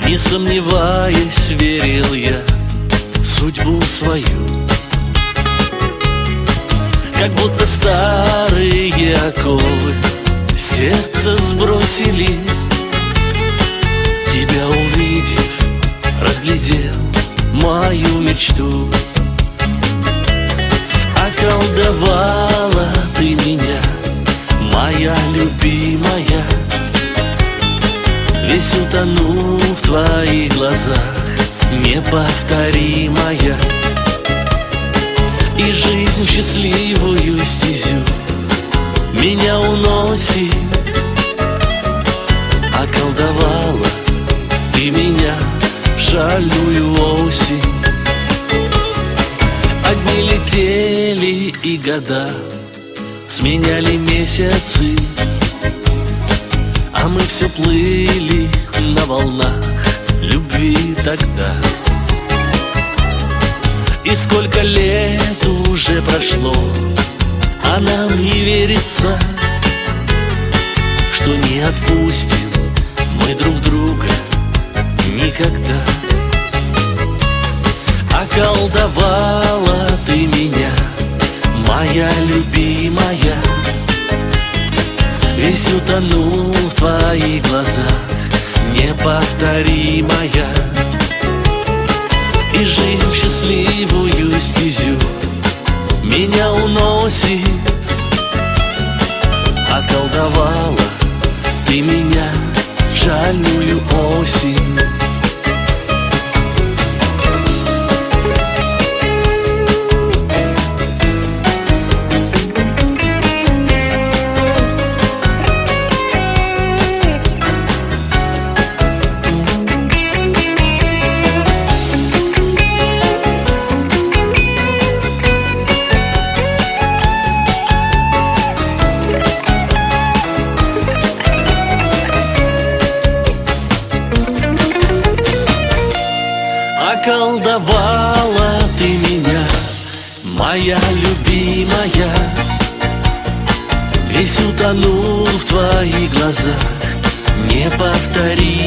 Не сомневаясь, верил я в судьбу свою. Как будто старые оковы сердце сбросили. Тебя увидев, разглядел мою мечту. Околдовала ты меня, моя любимая. Весь утону в твоих глазах, неповторимая. И жизнь в счастливую стезю меня уносит. Околдовала ты меня в шальную осень. Одни летели и года сменяли месяцы, а мы все плыли на волнах любви тогда. И сколько лет уже прошло, а нам не верится, что не отпустим мы друг друга никогда. Околдовала ты меня, моя любимая. Весь утонул в твоих глазах, неповторимая. И жизнь в счастливую стезю меня уносит. Околдовала ты меня в жальную осень. Околдовала ты меня, моя любимая. Весь утонул в твоих глазах, неповторимая.